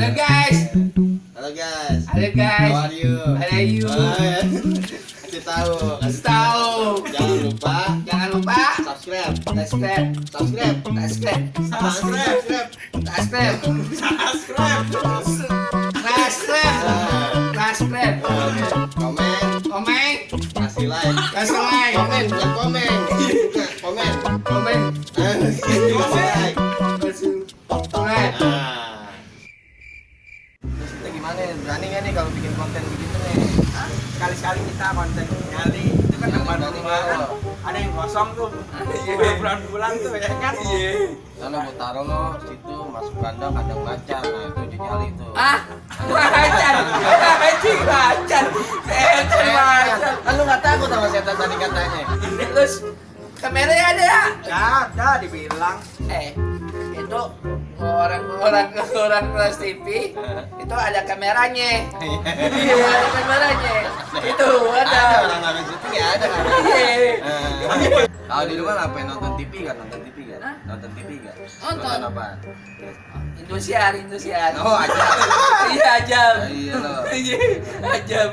Halo guys. Halo guys. Halo guys. How are you? How are you? Kasih tahu. Kasih tahu. Jangan lupa Subscribe. subscribe. Subscribe. Subscribe. Subscribe. Subscribe. Subscribe. Komen. Komen. Kasih like. Kasih like. Komen. Bukan komen. Komen. Komen. Kasih like. Kasih like. Nah. Terus kita gimana? Berani nggak nih kalau bikin konten begitu nih? Sekali-sekali kita konten kali itu kan tempat rumah kan ada yang kosong tuh bulan-bulan tuh ya kan. Karena mau taruh lo situ masuk kandang macan, nah itu dijali tuh. Macan. Anjing macan. Setan macan. Kan lu nggak takut sama setan tadi katanya? Terus kameranya ada ya? Ada dibilang Itu orang kelas TV itu ada kameranya. Iya, ada kameranya. Itu Ada ada. orang nonton situ ya ada. Iya. Kalau di rumah ngapain nonton TV kan? Nonton TV kan? Hah? Nonton TV kan? Nonton. apa? Indosiar. Oh aja. Iya, ajam. Iya lo. Iya, ajam.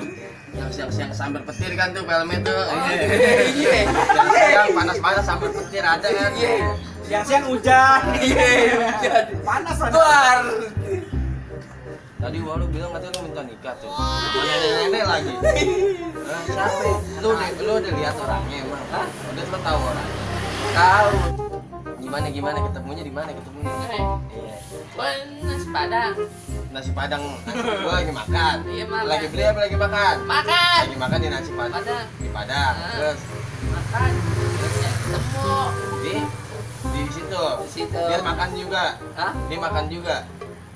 Yang sambar petir kan tuh filmnya tuh. Iya. Yang panas-panas sambar petir ada kan? Iya. siang-siang hujan. Iya. Panas ada. Keluar. Tadi lu bilang katanya lu minta nikah tuh. Sama nenek-nenek lagi. Hah, siapa? Lu udah lihat orangnya emang? Hah? Udah lu tahu orangnya? Tahu. Gimana ketemunya di mana ketemunya? Iya. Gua nasi padang. Nasi padang. Gua lagi makan. Iya, makan. Lagi beli apa lagi makan? Makan. Lagi makan di nasi padang. Padang. Di padang. Ah. Terus Makan. Terus ya ketemu di situ. di situ. Dia makan juga. Hah? Dia makan juga.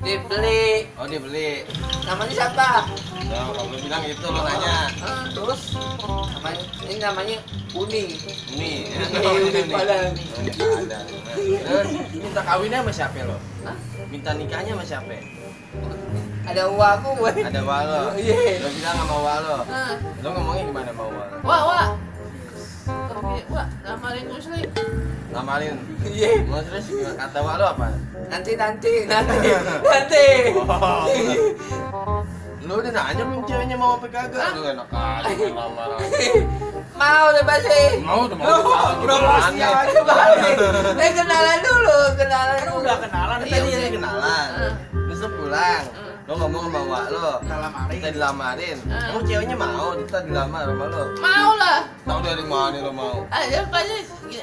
Dibeli. Oh dia beli. Namanya siapa? Nah, kalau lu bilang itu lu nanya. Terus namanya kuning. Ini. Unik padang. Unik padang. Terus minta kawinnya sama siapa lo? Hah? Minta nikahnya sama siapa? Ada uangku gue. Ada walo. Iya. Lo bilang sama walo. Ah. Lo ngomongnya gimana sama walo? Wah. Lamarin muslim. Lamarin. Iya. Mau terus gimana? Kata walo apa? Nanti. Lo udah nanya belum ceweknya mau apa kagak? Lo enak aja main lamaran. Mau udah pasti. Mau udah mau. Udah pasti aja. Kenalan dulu. Kan udah kenalan Tadi tadi dia kenalan. Terus lo pulang. Lo ngomong sama wak lo. kita lamarin. Kita dilamarin. Ah. Emang ceweknya mau kita dilamar sama lo? Mau lah. Tahu dari mana lo mau? Ayo pasti gini.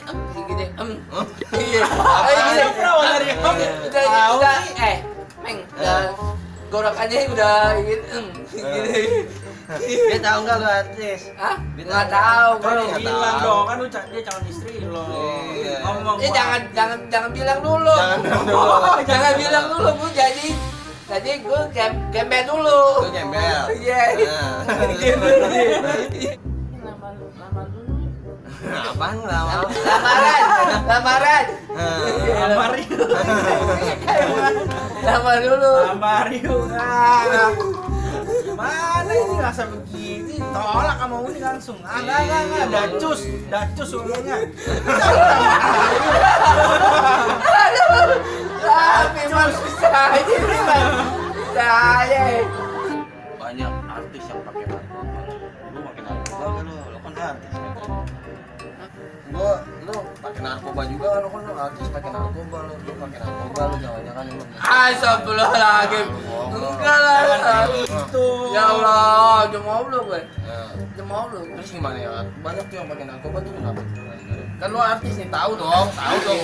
Hah? Iya. Ayo, berawal dari om. Udah. Meng. Gorokannya udah gitu. Dia tahu nggak lo artis? Hah? Dia Nggak tahu. Kan Bro. nggak bilang tahu. dong kan dia calon istri lo. Iya. Ngomong. Jangan bilang dulu. Jangan bilang dulu. Jangan bilang dulu, Bu. Jadi gue gembel dulu. Lo nyembel. Iya. Nah. Lamar dulu. Apaan lama? Lamaran. Lamarin. Lamar dulu. Lamarin. Gimana ini rasa begini? Tolak sama Uni langsung. Enggak. Dacus soalnya. Tapi mas bisa aja nih mas. Saya. Banyak artis yang pakai narkoba. Lu pakai narkoba kan lo kan artis katanya. Lu pakai narkoba juga kan lo artis pakai narkoba lu pakai narkoba lu jangan-jangan lu. Astagfirullahaladzim. Enggak lah. Itu. Ya Allah, cuma belum gue. Nah, Cuma belum. terus gimana ya? Banyak tuh yang pakai narkoba tuh kenapa? Kan lo artis nih tahu dong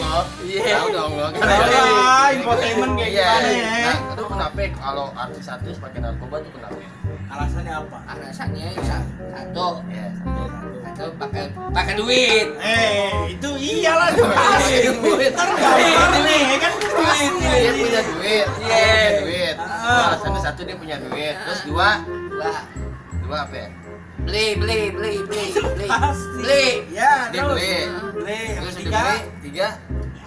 lo. Iya. Tahu dong lo. Lah, infotainment kayak Iya. gimana ya? Nah, itu kenapa kalau artis-artis pakai narkoba tuh kenapa? Alasannya apa? Alasannya satu Iya. pakai duit. Itu iyalah tuh pasti. Ntar gampang nih, kan pasti. Dia punya duit. Iya. Dia punya duit. Ah. Alasannya satu dia punya duit. Terus dua Dua apa ya? beli. Pasti. Beli. Ya, Dia terus. beli. Beli. Yang Terus ketiga, dia beli tiga.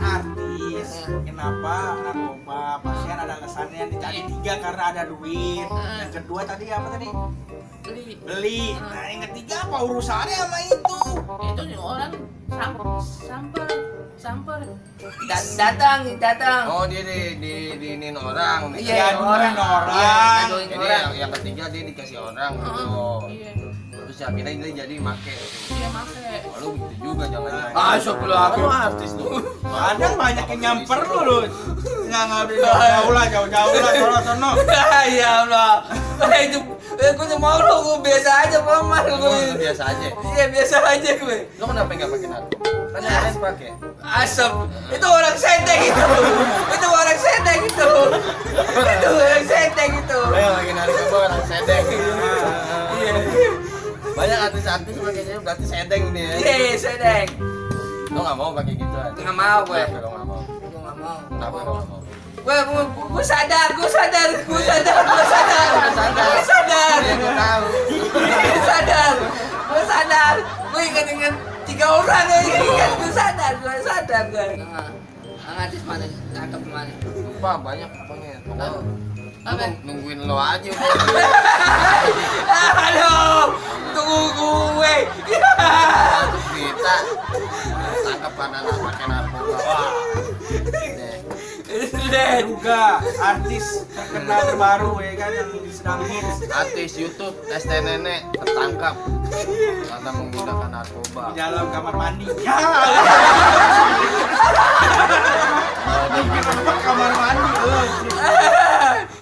artis. Kenapa narkoba? Pasti kan ada alasannya. Dicari tiga karena ada duit. Yang kedua tadi apa tadi? Beli. Beli. Nah, yang ketiga apa urusannya sama itu? Itu nih orang sampel Samper. Datang. Oh dia diinin orang. Iya, orang. Iya, ngaduin Jadi orang. yang ketiga dia dikasih orang gitu. Iya. Terus akhirnya dia jadi make. Iya, make. Lalu gitu juga jangan. Ah, sebelum Lu artis lu. Kadang banyak yang nyamper lu. Nggak jauh lah, sono. Ya Allah. Itu gue tuh mau lu, gue biasa aja paman Lu gue. biasa aja. Iya biasa aja gue. Lu kenapa nggak pakai narkoba? Kan yang lain pakai. Asap. Itu orang seteng itu. Itu orang seteng itu. Itu orang seteng itu. Yang pakai narkoba orang sedeng. Iya. Banyak artis-artis pakainya berarti sedeng nih ya. Iya seteng. Lu nggak mau pakai gitu aja. Nggak mau gue. Kenapa lu nggak mau? Gue nggak mau. Kenapa lu nggak mau? Gue sadar. Iya, gua tahu. Gue sadar. Gue ingat 3 orang ya. Gue sadar. Ngatis mana? Tangkap mana? Lupa banyak pokoknya. Apa? Nungguin lo aja udah. Aduh, tunggu gue. Kita tangkap karena pakai narkoba. Den. Juga artis terkenal terbaru ya kan yang sedang hits Artis YouTube ST Nenek tertangkap karena menggunakan narkoba. di dalam kamar mandi. Ya. Kamar mandi.